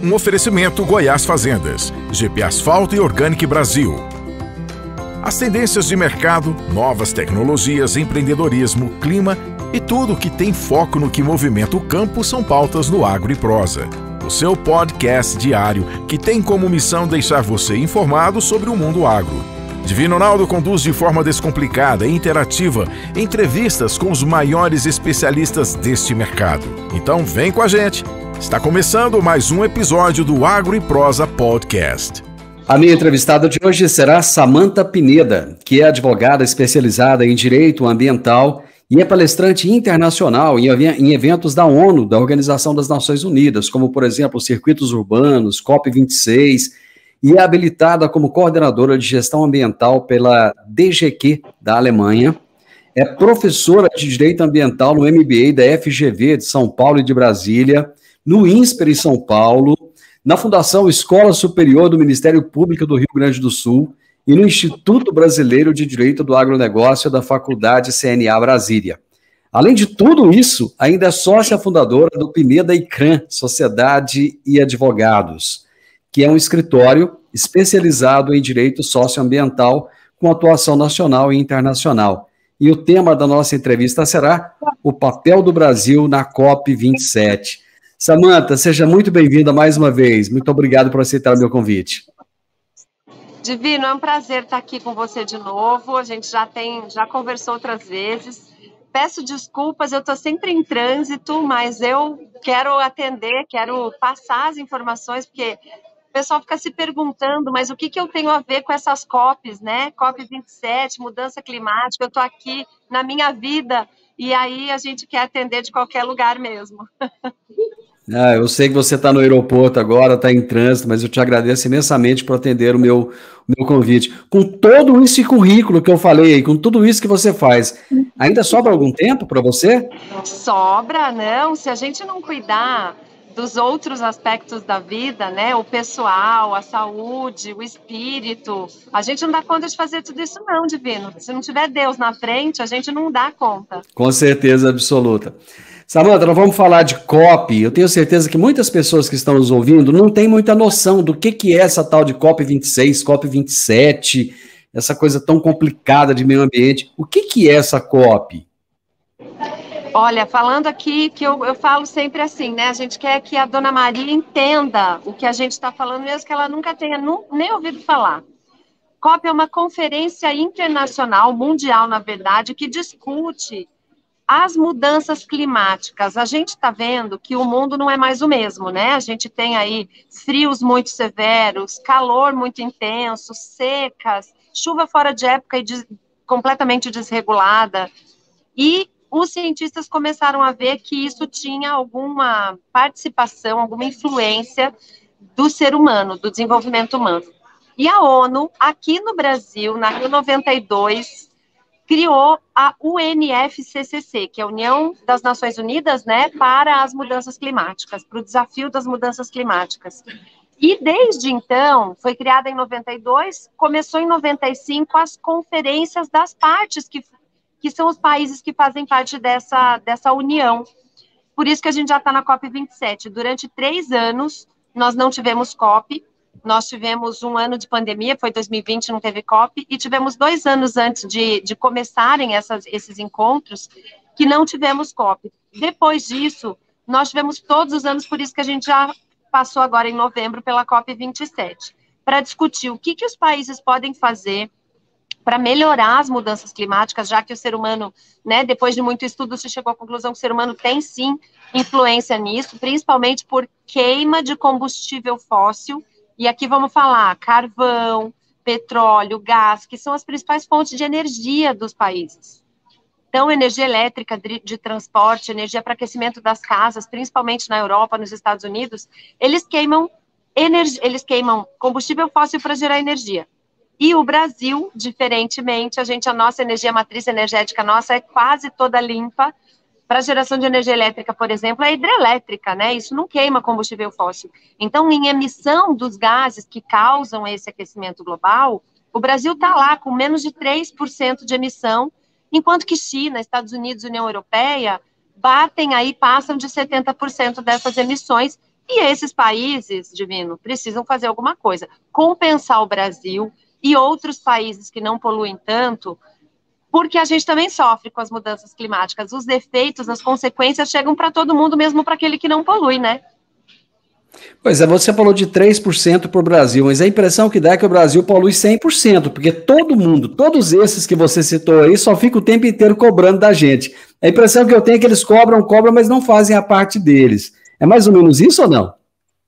Um oferecimento Goiás Fazendas, GP Asfalto e Organic Brasil. As tendências de mercado, novas tecnologias, empreendedorismo, clima e tudo que tem foco no que movimenta o campo são pautas no Agro e Prosa. O seu podcast diário que tem como missão deixar você informado sobre o mundo agro. Divino Ronaldo conduz de forma descomplicada e interativa entrevistas com os maiores especialistas deste mercado. Então vem com a gente. Está começando mais um episódio do Agro e Prosa Podcast. A minha entrevistada de hoje será Samantha Pineda, que é advogada especializada em direito ambiental e é palestrante internacional em eventos da ONU, da Organização das Nações Unidas, como, por exemplo, circuitos urbanos, COP26, e é habilitada como coordenadora de gestão ambiental pela DGQ da Alemanha. É professora de direito ambiental no MBA da FGV de São Paulo e de Brasília, no INSPER em São Paulo, na Fundação Escola Superior do Ministério Público do Rio Grande do Sul e no Instituto Brasileiro de Direito do Agronegócio da Faculdade CNA Brasília. Além de tudo isso, ainda é sócia fundadora do Pineda e CRAN, Sociedade e Advogados, que é um escritório especializado em direito socioambiental com atuação nacional e internacional. E o tema da nossa entrevista será o papel do Brasil na COP27. Samantha, seja muito bem-vinda mais uma vez. Muito obrigado por aceitar o meu convite. Divino, é um prazer estar aqui com você de novo. A gente já conversou outras vezes. Peço desculpas, eu estou sempre em trânsito, mas eu quero atender, quero passar as informações, porque o pessoal fica se perguntando, mas o que eu tenho a ver com essas COPs, né? COP27, mudança climática, eu estou aqui na minha vida, e aí a gente quer atender de qualquer lugar mesmo. Eu sei que você está no aeroporto agora, está em trânsito, mas eu te agradeço imensamente por atender o meu convite. Com todo esse currículo que eu falei, com tudo isso que você faz, ainda sobra algum tempo para você? Sobra, não. Se a gente não cuidar dos outros aspectos da vida, né, o pessoal, a saúde, o espírito, a gente não dá conta de fazer tudo isso não, Divino. Se não tiver Deus na frente, a gente não dá conta. Com certeza absoluta. Samantha, nós vamos falar de COP. Eu tenho certeza que muitas pessoas que estão nos ouvindo não têm muita noção do que é essa tal de COP26, COP27, essa coisa tão complicada de meio ambiente. O que é essa COP? Olha, falando aqui, que eu falo sempre assim, né? A gente quer que a Dona Maria entenda o que a gente está falando, mesmo que ela nunca tenha nem ouvido falar. COP é uma conferência internacional, mundial, na verdade, que discute as mudanças climáticas. A gente está vendo que o mundo não é mais o mesmo, né? A gente tem aí frios muito severos, calor muito intenso, secas, chuva fora de época e completamente desregulada. E os cientistas começaram a ver que isso tinha alguma participação, alguma influência do ser humano, do desenvolvimento humano. E a ONU, aqui no Brasil, na Rio 92, criou a UNFCCC, que é a União das Nações Unidas, né, para as mudanças climáticas, para o desafio das mudanças climáticas. E desde então, foi criada em 92, começou em 95 as conferências das partes, que são os países que fazem parte dessa união. Por isso que a gente já está na COP27. Durante 3 anos, nós não tivemos COP. Nós tivemos um ano de pandemia, foi 2020, não teve COP, e tivemos 2 anos antes de começarem esses encontros, que não tivemos COP. Depois disso, nós tivemos todos os anos, por isso que a gente já passou agora em novembro pela COP27, para discutir o que os países podem fazer para melhorar as mudanças climáticas, já que o ser humano, né, depois de muito estudo, se chegou à conclusão que o ser humano tem sim influência nisso, principalmente por queima de combustível fóssil. E aqui vamos falar carvão, petróleo, gás, que são as principais fontes de energia dos países. Então, energia elétrica de transporte, energia para aquecimento das casas, principalmente na Europa, nos Estados Unidos, eles queimam combustível fóssil para gerar energia. E o Brasil, diferentemente, a nossa energia, matriz energética nossa é quase toda limpa. Para geração de energia elétrica, por exemplo, é hidrelétrica, né? Isso não queima combustível fóssil. Então, em emissão dos gases que causam esse aquecimento global, o Brasil está lá com menos de 3% de emissão, enquanto que China, Estados Unidos e União Europeia passam de 70% dessas emissões, E esses países, Divino, precisam fazer alguma coisa, compensar o Brasil e outros países que não poluem tanto, porque a gente também sofre com as mudanças climáticas. Os efeitos, as consequências chegam para todo mundo, mesmo para aquele que não polui, né? Pois é, você falou de 3% para o Brasil, mas a impressão que dá é que o Brasil polui 100%, porque todo mundo, todos esses que você citou aí, só fica o tempo inteiro cobrando da gente. A impressão que eu tenho é que eles cobram, mas não fazem a parte deles. É mais ou menos isso ou não?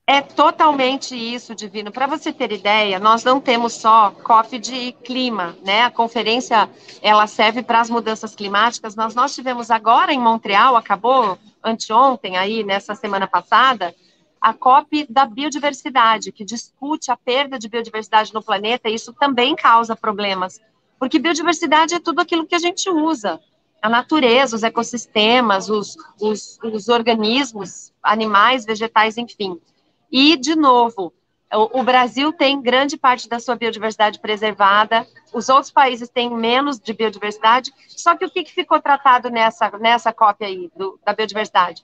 É totalmente isso, Divino. Para você ter ideia, nós não temos só COP de clima, né? A conferência, ela serve para as mudanças climáticas, mas nós tivemos agora em Montreal, acabou anteontem, aí, nessa semana passada, a COP da biodiversidade, que discute a perda de biodiversidade no planeta, e isso também causa problemas, porque biodiversidade é tudo aquilo que a gente usa, a natureza, os ecossistemas, os organismos, animais, vegetais, enfim. E, de novo, o Brasil tem grande parte da sua biodiversidade preservada, os outros países têm menos de biodiversidade, só que o que ficou tratado nessa COP aí da biodiversidade?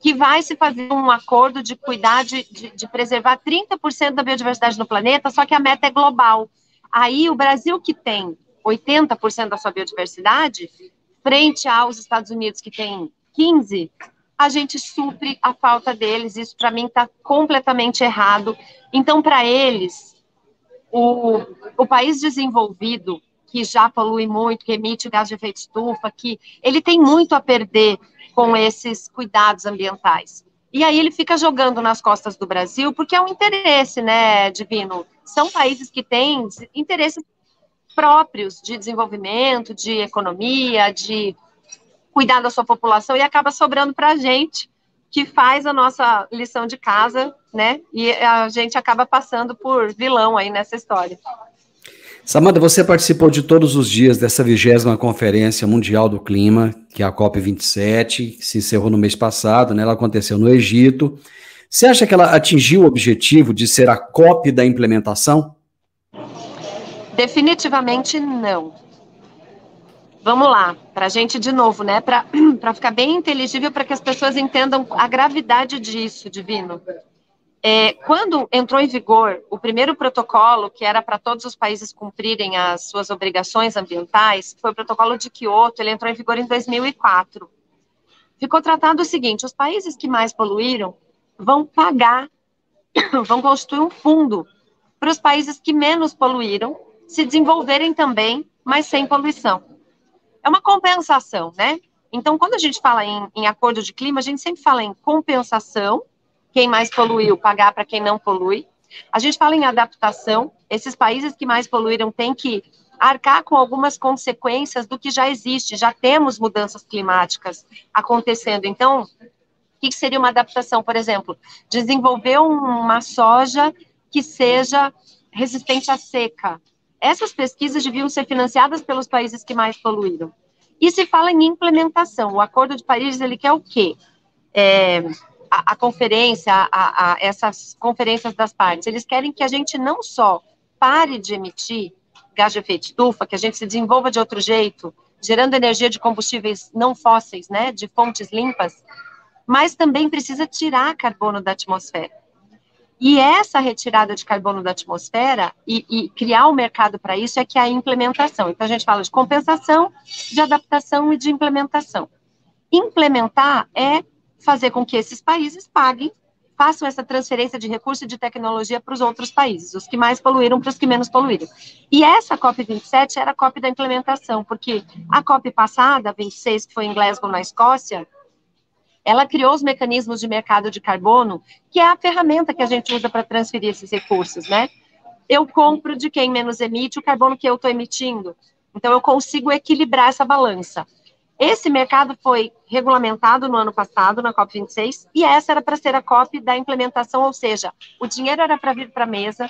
Que vai se fazer um acordo de cuidar, de preservar 30% da biodiversidade no planeta, só que a meta é global. Aí o Brasil, que tem 80% da sua biodiversidade, frente aos Estados Unidos, que tem 15%, a gente supre a falta deles. Isso, para mim, está completamente errado. Então, para eles, o país desenvolvido, que já polui muito, que emite gás de efeito estufa, que ele tem muito a perder com esses cuidados ambientais. E aí ele fica jogando nas costas do Brasil, porque é um interesse, né, Divino? São países que têm interesses próprios de desenvolvimento, de economia, de cuidar da sua população, e acaba sobrando para a gente, que faz a nossa lição de casa, né? E a gente acaba passando por vilão aí nessa história. Samanta, você participou de todos os dias dessa 20ª Conferência Mundial do Clima, que é a COP27, que se encerrou no mês passado, né? Ela aconteceu no Egito. Você acha que ela atingiu o objetivo de ser a COP da implementação? Definitivamente não. Vamos lá, para a gente de novo, né? Para ficar bem inteligível, para que as pessoas entendam a gravidade disso, Divino. Quando entrou em vigor o primeiro protocolo, que era para todos os países cumprirem as suas obrigações ambientais, foi o protocolo de Quioto, ele entrou em vigor em 2004. Ficou tratado o seguinte: os países que mais poluíram vão pagar, vão constituir um fundo para os países que menos poluíram se desenvolverem também, mas sem poluição. É uma compensação, né? Então, quando a gente fala em acordo de clima, a gente sempre fala em compensação, quem mais poluiu pagar para quem não polui. A gente fala em adaptação, esses países que mais poluíram têm que arcar com algumas consequências do que já existe, já temos mudanças climáticas acontecendo. Então, o que seria uma adaptação? Por exemplo, desenvolver uma soja que seja resistente à seca. Essas pesquisas deviam ser financiadas pelos países que mais poluíram. E se fala em implementação. O Acordo de Paris, ele quer o quê? A conferência, essas conferências das partes, eles querem que a gente não só pare de emitir gás de efeito estufa, que a gente se desenvolva de outro jeito, gerando energia de combustíveis não fósseis, né, de fontes limpas, mas também precisa tirar carbono da atmosfera. E essa retirada de carbono da atmosfera e criar um mercado para isso é que é a implementação. Então, a gente fala de compensação, de adaptação e de implementação. Implementar é fazer com que esses países paguem, façam essa transferência de recurso e de tecnologia para os outros países, os que mais poluíram para os que menos poluíram. E essa COP27 era a COP da implementação, porque a COP passada, a 26, que foi em Glasgow, na Escócia, ela criou os mecanismos de mercado de carbono, que é a ferramenta que a gente usa para transferir esses recursos, né? Eu compro de quem menos emite o carbono que eu estou emitindo. Então, eu consigo equilibrar essa balança. Esse mercado foi regulamentado no ano passado, na COP26, e essa era para ser a COP da implementação, ou seja, o dinheiro era para vir para a mesa.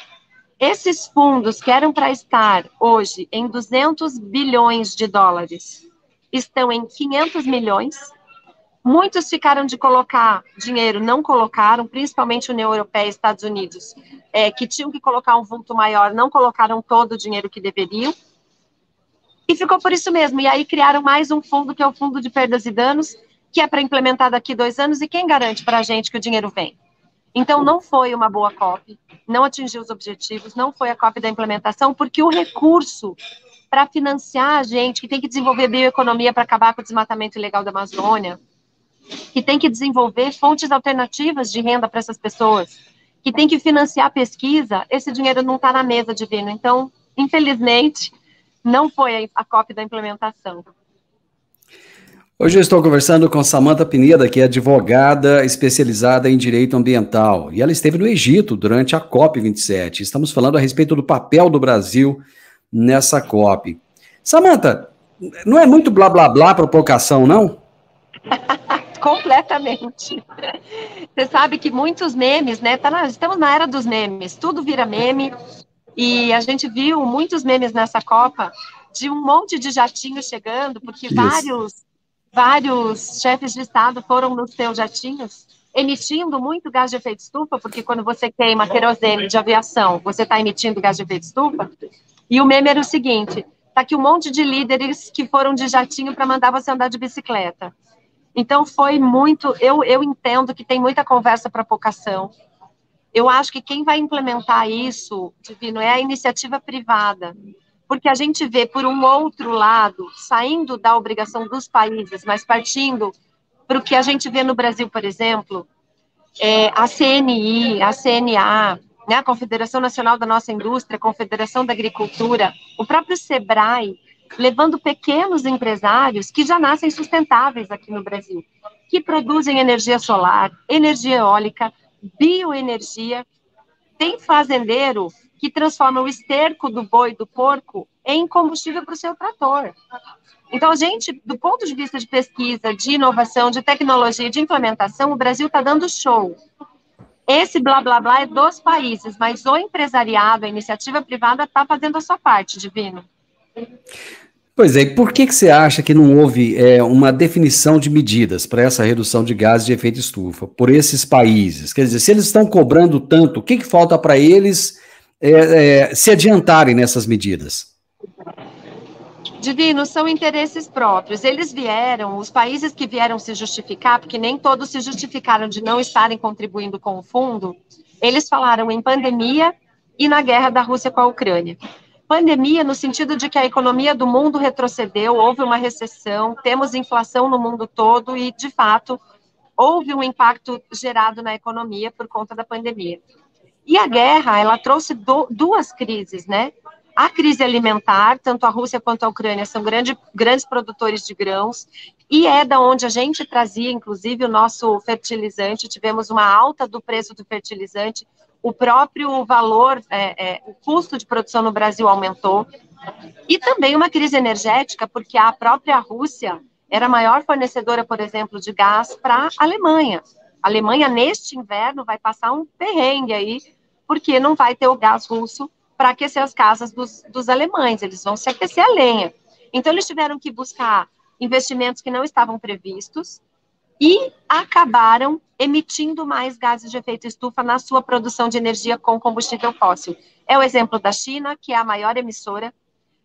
Esses fundos que eram para estar hoje em 200 bilhões de dólares, estão em 500 milhões. Muitos ficaram de colocar dinheiro, não colocaram, principalmente União Europeia e Estados Unidos, que tinham que colocar um vulto maior, não colocaram todo o dinheiro que deveriam. E ficou por isso mesmo. E aí criaram mais um fundo, que é o Fundo de Perdas e Danos, que é para implementar daqui 2 anos. E quem garante para a gente que o dinheiro vem? Então, não foi uma boa COP, não atingiu os objetivos, não foi a COP da implementação, porque o recurso para financiar a gente, que tem que desenvolver bioeconomia para acabar com o desmatamento ilegal da Amazônia, que tem que desenvolver fontes alternativas de renda para essas pessoas, que tem que financiar pesquisa, esse dinheiro não está na mesa, Divino. Então, infelizmente, não foi a COP da implementação. Hoje eu estou conversando com Samantha Pineda, que é advogada especializada em direito ambiental, e ela esteve no Egito durante a COP27. Estamos falando a respeito do papel do Brasil nessa COP. Samantha, não é muito blá blá blá provocação, não? Completamente. Você sabe que muitos memes, né? Estamos na era dos memes, tudo vira meme, e a gente viu muitos memes nessa Copa de um monte de jatinhos chegando, porque vários chefes de Estado foram nos seus jatinhos, emitindo muito gás de efeito estufa, porque quando você queima querosene de aviação, você está emitindo gás de efeito estufa. E o meme era o seguinte: tá aqui um monte de líderes que foram de jatinho para mandar você andar de bicicleta. Então foi muito, eu entendo que tem muita conversa para pouca ação. Eu acho que quem vai implementar isso, Divino, é a iniciativa privada. Porque a gente vê, por um outro lado, saindo da obrigação dos países, mas partindo para o que a gente vê no Brasil, por exemplo, a CNI, a CNA, né, a Confederação Nacional da Nossa Indústria, a Confederação da Agricultura, o próprio SEBRAE, levando pequenos empresários que já nascem sustentáveis aqui no Brasil, que produzem energia solar, energia eólica, bioenergia. Tem fazendeiro que transforma o esterco do boi e do porco em combustível para o seu trator. Então, a gente, do ponto de vista de pesquisa, de inovação, de tecnologia, de implementação, o Brasil está dando show. Esse blá, blá, blá é dos países, mas o empresariado, a iniciativa privada, está fazendo a sua parte, Divino. Pois é, e por que você acha que não houve uma definição de medidas para essa redução de gases de efeito estufa por esses países? Quer dizer, se eles estão cobrando tanto, o que falta para eles se adiantarem nessas medidas? Divino, são interesses próprios. Eles vieram, os países que vieram se justificar, porque nem todos se justificaram de não estarem contribuindo com o fundo, eles falaram em pandemia e na guerra da Rússia com a Ucrânia. Pandemia no sentido de que a economia do mundo retrocedeu, houve uma recessão, temos inflação no mundo todo e, de fato, houve um impacto gerado na economia por conta da pandemia. E a guerra, ela trouxe duas crises, né? A crise alimentar, tanto a Rússia quanto a Ucrânia são grandes produtores de grãos, e é da onde a gente trazia, inclusive, o nosso fertilizante, tivemos uma alta do preço do fertilizante, o próprio valor, o custo de produção no Brasil aumentou, e também uma crise energética, porque a própria Rússia era a maior fornecedora, por exemplo, de gás para a Alemanha. A Alemanha, neste inverno, vai passar um perrengue aí, porque não vai ter o gás russo para aquecer as casas dos alemães, eles vão se aquecer a lenha. Então, eles tiveram que buscar investimentos que não estavam previstos e acabaram emitindo mais gases de efeito estufa na sua produção de energia com combustível fóssil. É o exemplo da China, que é a maior emissora,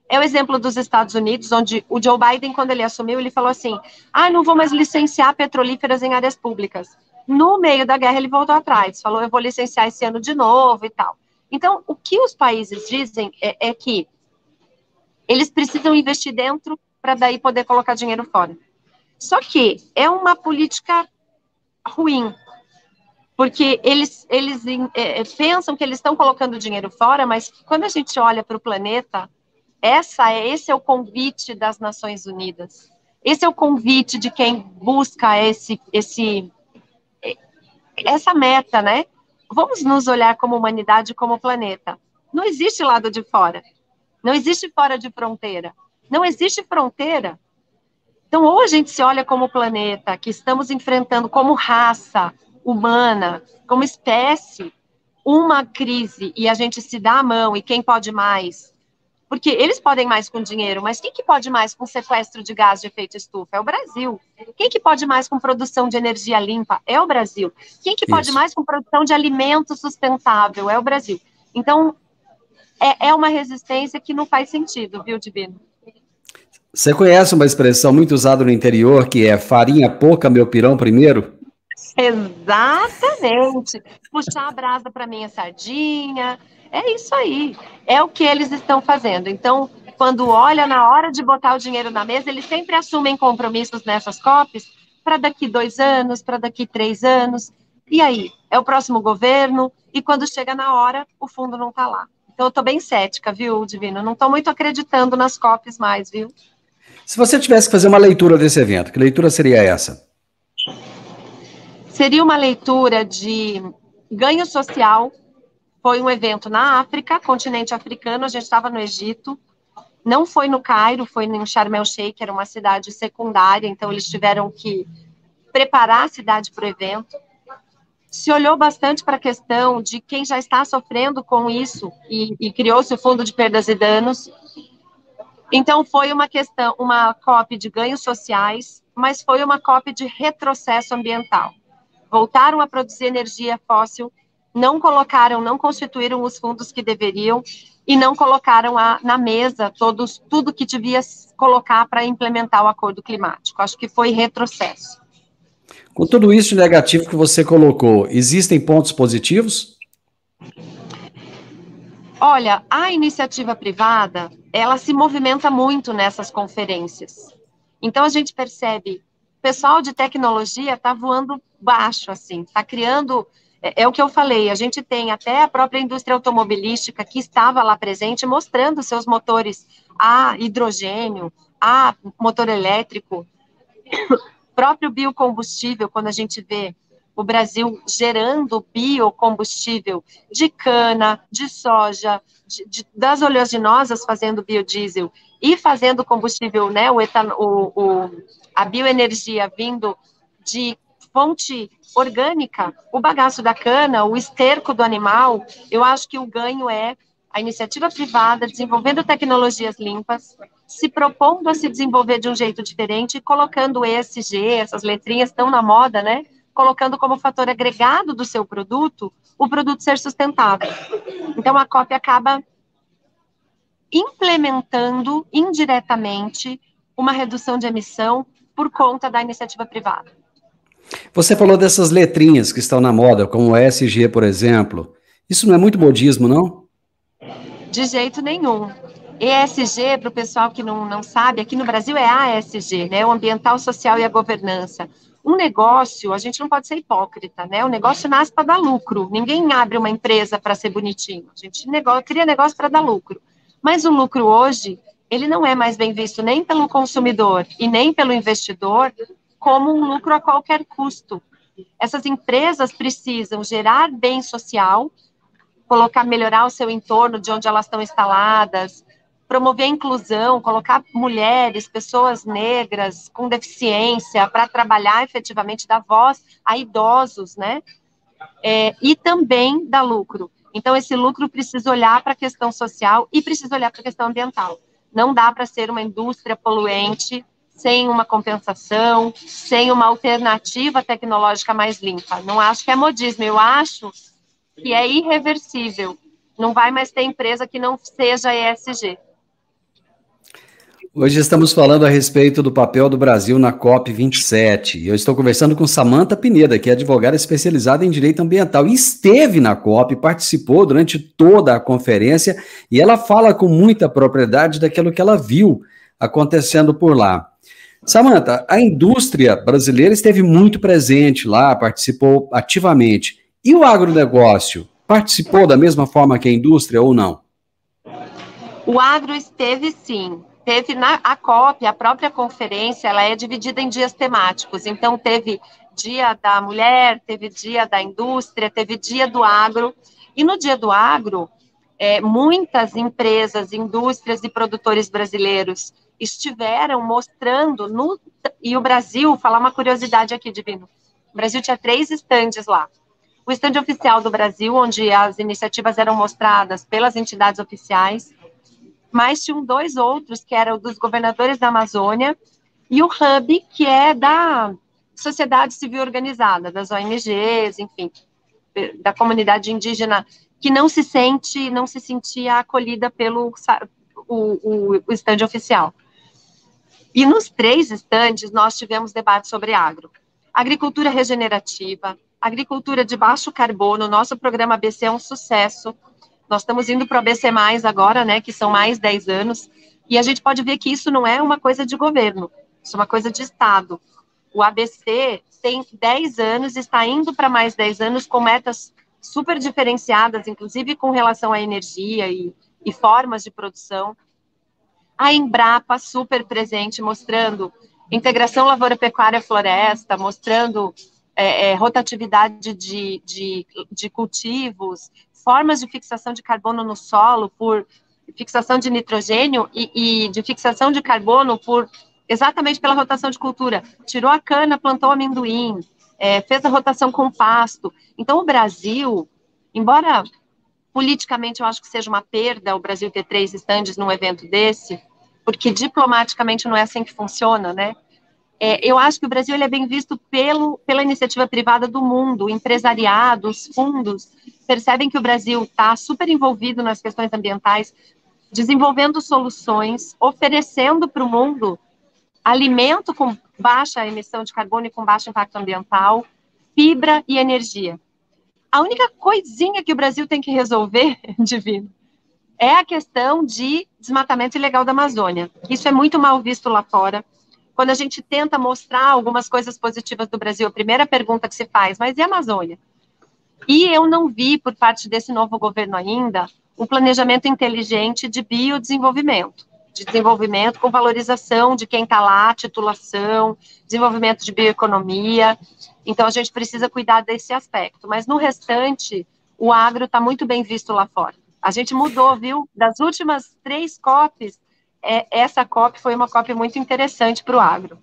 é o exemplo dos Estados Unidos, onde o Joe Biden, quando ele assumiu, ele falou assim, não vou mais licenciar petrolíferas em áreas públicas. No meio da guerra, ele voltou atrás, falou, eu vou licenciar esse ano de novo e tal. Então, o que os países dizem é que eles precisam investir dentro para daí poder colocar dinheiro fora. Só que é uma política ruim, porque eles pensam que eles estão colocando dinheiro fora, mas quando a gente olha para o planeta, esse é o convite das Nações Unidas. Esse é o convite de quem busca essa meta, né? Vamos nos olhar como humanidade, como planeta. Não existe lado de fora. Não existe fora de fronteira. Não existe fronteira. Então, ou a gente se olha como planeta, que estamos enfrentando como raça humana, como espécie, uma crise, e a gente se dá a mão, e quem pode mais? Porque eles podem mais com dinheiro, mas quem que pode mais com sequestro de gás de efeito estufa? É o Brasil. Quem que pode mais com produção de energia limpa? É o Brasil. Quem que pode mais com produção de alimento sustentável? É o Brasil. Então, é uma resistência que não faz sentido, viu, Divino? Você conhece uma expressão muito usada no interior, que é farinha pouca, meu pirão primeiro? Exatamente. Puxar a brasa para minha sardinha. É isso aí. É o que eles estão fazendo. Então, quando olha na hora de botar o dinheiro na mesa, eles sempre assumem compromissos nessas COPs para daqui 2 anos, para daqui 3 anos. E aí? É o próximo governo, e quando chega na hora, o fundo não está lá. Então, eu estou bem cética, viu, Divino? Não estou muito acreditando nas COPs mais, viu? Se você tivesse que fazer uma leitura desse evento, que leitura seria essa? Seria uma leitura de ganho social. Foi um evento na África, continente africano, a gente estava no Egito, não foi no Cairo, foi em Sharm el-Sheikh, era uma cidade secundária, então eles tiveram que preparar a cidade para o evento. Se olhou bastante para a questão de quem já está sofrendo com isso e criou-se o Fundo de Perdas e Danos. Então foi uma questão, uma COP de ganhos sociais, mas foi uma COP de retrocesso ambiental. Voltaram a produzir energia fóssil, não colocaram, não constituíram os fundos que deveriam e não colocaram na mesa tudo que devia colocar para implementar o acordo climático. Acho que foi retrocesso. Com tudo isso de negativo que você colocou, existem pontos positivos? Olha, a iniciativa privada, ela se movimenta muito nessas conferências. Então, a gente percebe, o pessoal de tecnologia está voando baixo, assim, está criando, é o que eu falei, a gente tem até a própria indústria automobilística que estava lá presente, mostrando seus motores a hidrogênio, a motor elétrico, próprio biocombustível, quando a gente vê o Brasil gerando biocombustível de cana, de soja, das oleaginosas fazendo biodiesel e fazendo combustível, né, a bioenergia vindo de fonte orgânica, o bagaço da cana, o esterco do animal. Eu acho que o ganho é a iniciativa privada desenvolvendo tecnologias limpas, se propondo a se desenvolver de um jeito diferente, colocando ESG, essas letrinhas estão na moda, né? Colocando como fator agregado do seu produto, o produto ser sustentável. Então, a COP acaba implementando indiretamente uma redução de emissão por conta da iniciativa privada. Você falou dessas letrinhas que estão na moda, como o ESG, por exemplo. Isso não é muito modismo, não? De jeito nenhum. ESG, para o pessoal que não sabe, aqui no Brasil é ASG, né? O ambiental, social e a governança. Um negócio, a gente não pode ser hipócrita, né? O negócio nasce para dar lucro. Ninguém abre uma empresa para ser bonitinho. A gente cria negócio para dar lucro. Mas o lucro hoje, ele não é mais bem visto nem pelo consumidor e nem pelo investidor como um lucro a qualquer custo. Essas empresas precisam gerar bem social, melhorar o seu entorno de onde elas estão instaladas, promover a inclusão, colocar mulheres, pessoas negras com deficiência para trabalhar efetivamente, dar voz a idosos, né? E também dar lucro. Então, esse lucro precisa olhar para a questão social e precisa olhar para a questão ambiental. Não dá para ser uma indústria poluente sem uma compensação, sem uma alternativa tecnológica mais limpa. Não acho que é modismo, eu acho que é irreversível. Não vai mais ter empresa que não seja ESG. Hoje estamos falando a respeito do papel do Brasil na COP27. Eu estou conversando com Samantha Pineda, que é advogada especializada em direito ambiental. E esteve na COP, participou durante toda a conferência, e ela fala com muita propriedade daquilo que ela viu acontecendo por lá. Samantha, a indústria brasileira esteve muito presente lá, participou ativamente. E o agronegócio participou da mesma forma que a indústria ou não? O agro esteve sim. Teve a COP, a própria conferência, ela é dividida em dias temáticos. Então, teve dia da mulher, teve dia da indústria, teve dia do agro. E no dia do agro, muitas empresas, indústrias e produtores brasileiros estiveram mostrando, e o Brasil, falar uma curiosidade aqui, Divino, o Brasil tinha 3 estandes lá. O estande oficial do Brasil, onde as iniciativas eram mostradas pelas entidades oficiais, mas tinham 2 outros, que eram dos governadores da Amazônia, e o Hub, que é da sociedade civil organizada, das ONGs, enfim, da comunidade indígena, que não se sentia acolhida pelo o estande oficial. E nos 3 estandes, nós tivemos debate sobre agro. agricultura regenerativa, agricultura de baixo carbono. Nosso programa ABC é um sucesso. Nós estamos indo para o ABC+, agora, né, que são mais 10 anos, e a gente pode ver que isso não é uma coisa de governo, isso é uma coisa de Estado. O ABC tem 10 anos, está indo para mais 10 anos com metas super diferenciadas, inclusive com relação à energia e formas de produção. A Embrapa super presente, mostrando integração lavoura-pecuária-floresta, mostrando rotatividade de cultivos, formas de fixação de carbono no solo por fixação de nitrogênio e de fixação de carbono exatamente pela rotação de cultura. Tirou a cana, plantou amendoim, fez a rotação com pasto. Então, o Brasil, embora politicamente eu acho que seja uma perda o Brasil ter 3 estandes num evento desse, porque diplomaticamente não é assim que funciona, né? Eu acho que o Brasil ele é bem visto pela iniciativa privada do mundo, empresariados, fundos, percebem que o Brasil está super envolvido nas questões ambientais, desenvolvendo soluções, oferecendo para o mundo alimento com baixa emissão de carbono e com baixo impacto ambiental, fibra e energia. A única coisinha que o Brasil tem que resolver, Divino, é a questão de desmatamento ilegal da Amazônia. Isso é muito mal visto lá fora. Quando a gente tenta mostrar algumas coisas positivas do Brasil, a primeira pergunta que se faz, mas e a Amazônia? E eu não vi, por parte desse novo governo ainda, um planejamento inteligente de biodesenvolvimento, de desenvolvimento com valorização de quem está lá, titulação, desenvolvimento de bioeconomia. Então, a gente precisa cuidar desse aspecto. Mas, no restante, o agro está muito bem visto lá fora. A gente mudou, viu? Das últimas 3 COPs, essa COP foi uma COP muito interessante para o agro.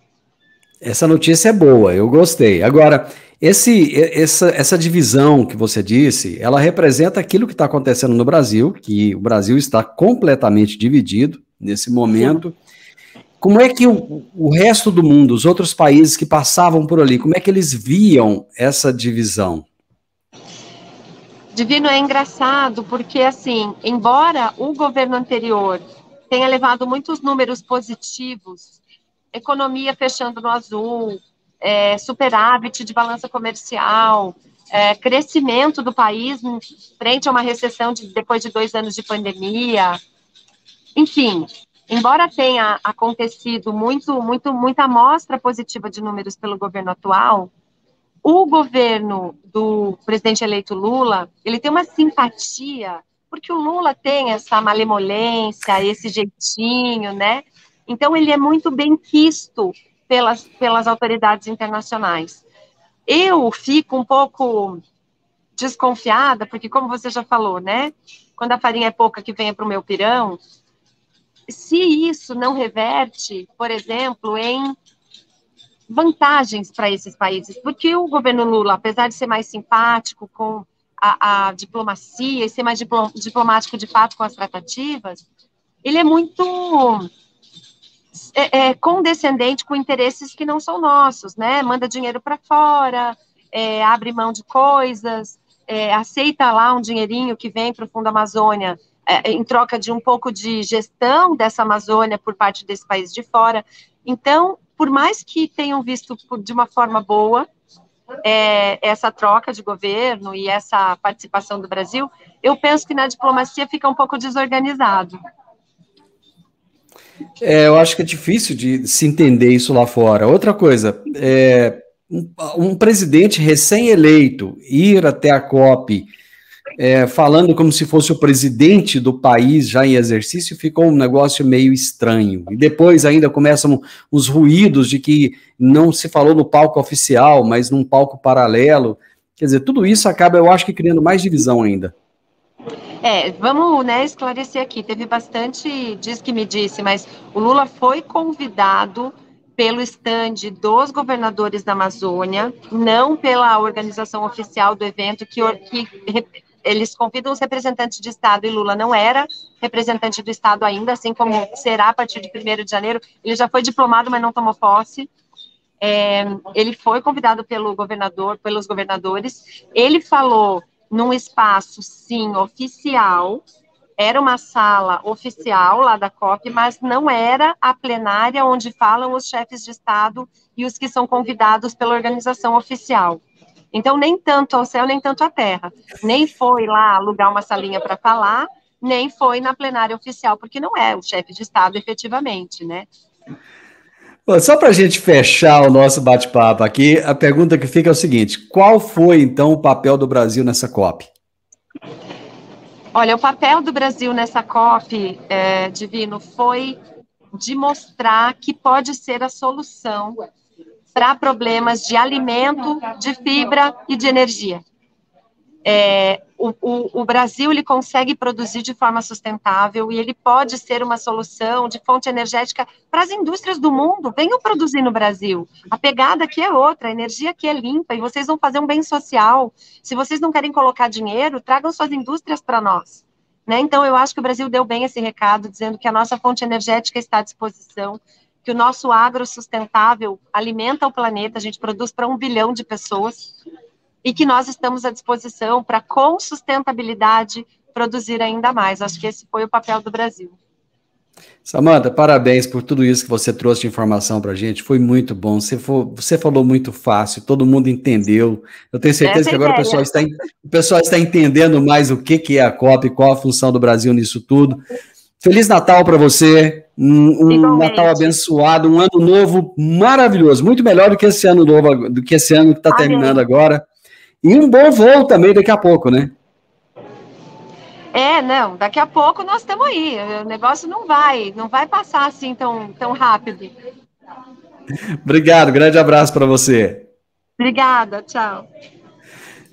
Essa notícia é boa, eu gostei. Agora, essa divisão que você disse, ela representa aquilo que está acontecendo no Brasil, que o Brasil está completamente dividido nesse momento. Sim. Como é que o resto do mundo, os outros países que passavam por ali, como é que eles viam essa divisão? Divino, é engraçado, porque, assim, embora o governo anterior tenha levado muitos números positivos, economia fechando no azul, superávit de balança comercial, crescimento do país frente a uma recessão depois de 2 anos de pandemia, enfim, embora tenha acontecido muita amostra positiva de números pelo governo atual, o governo do presidente eleito Lula, ele tem uma simpatia, porque o Lula tem essa malemolência, esse jeitinho, né? Então, ele é muito bem quisto pelas autoridades internacionais. Eu fico um pouco desconfiada, porque, como você já falou, né? Quando a farinha é pouca, que venha para o meu pirão. Se isso não reverte, por exemplo, em vantagens para esses países, porque o governo Lula, apesar de ser mais simpático com a diplomacia e ser mais diplomático de fato com as tratativas, ele é muito condescendente com interesses que não são nossos, né? Manda dinheiro para fora, abre mão de coisas, aceita lá um dinheirinho que vem para o Fundo Amazônia em troca de um pouco de gestão dessa Amazônia por parte desse país de fora. Então, por mais que tenham visto de uma forma boa essa troca de governo e essa participação do Brasil, eu penso que na diplomacia fica um pouco desorganizado. Eu acho que é difícil de se entender isso lá fora. Outra coisa, um presidente recém-eleito ir até a COP falando como se fosse o presidente do país já em exercício, ficou um negócio meio estranho. E depois ainda começam os ruídos de que não se falou no palco oficial, mas num palco paralelo. Quer dizer, tudo isso acaba, eu acho que criando mais divisão ainda. Vamos, esclarecer aqui. Teve bastante diz que me disse, mas o Lula foi convidado pelo estande dos governadores da Amazônia, não pela organização oficial do evento, que eles convidam os representantes de Estado, e Lula não era representante do Estado ainda, assim como será a partir de 1º de janeiro. Ele já foi diplomado, mas não tomou posse. Ele foi convidado pelos governadores. Ele falou num espaço, sim, oficial, Era uma sala oficial lá da COP, mas não era a plenária onde falam os chefes de Estado e os que são convidados pela organização oficial. Então, nem tanto ao céu, nem tanto à terra. Nem foi lá alugar uma salinha para falar, nem foi na plenária oficial, porque não é o chefe de Estado efetivamente, né? Bom, só para a gente fechar o nosso bate-papo aqui, a pergunta que fica é o seguinte: qual foi, então, o papel do Brasil nessa COP? Olha, o papel do Brasil nessa COP, Divino, foi de mostrar que pode ser a solução para problemas de alimento, de fibra e de energia. O Brasil ele consegue produzir de forma sustentável e ele pode ser uma solução de fonte energética para as indústrias do mundo. Venham produzir no Brasil. A pegada aqui é outra, a energia aqui é limpa e vocês vão fazer um bem social. Se vocês não querem colocar dinheiro, tragam suas indústrias para nós. Né? Então, eu acho que o Brasil deu bem esse recado, dizendo que a nossa fonte energética está à disposição, que o nosso agro sustentável alimenta o planeta, a gente produz para 1 bilhão de pessoas, e que nós estamos à disposição para, com sustentabilidade, produzir ainda mais. Acho que esse foi o papel do Brasil. Samanta, parabéns por tudo isso que você trouxe de informação para a gente, foi muito bom, você falou muito fácil, todo mundo entendeu, eu tenho certeza que agora o pessoal está entendendo mais o que é a COP, qual a função do Brasil nisso tudo. Feliz Natal para você, um Natal abençoado, um ano novo maravilhoso, muito melhor do que esse ano novo, do que esse ano que está terminando agora. E um bom voo também daqui a pouco, né? Não, daqui a pouco nós estamos aí, o negócio não vai passar assim tão rápido. Obrigado, grande abraço para você. Obrigada, tchau.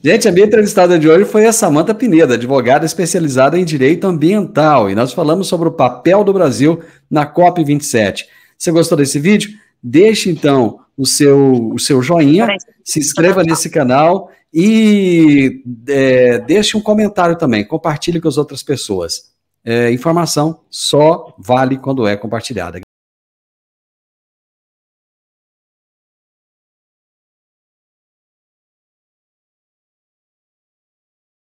Gente, a minha entrevistada de hoje foi a Samanta Pineda, advogada especializada em direito ambiental, e nós falamos sobre o papel do Brasil na COP27. Você gostou desse vídeo? Deixe então o seu joinha, se inscreva nesse canal e deixe um comentário também, compartilhe com as outras pessoas. Informação só vale quando é compartilhada.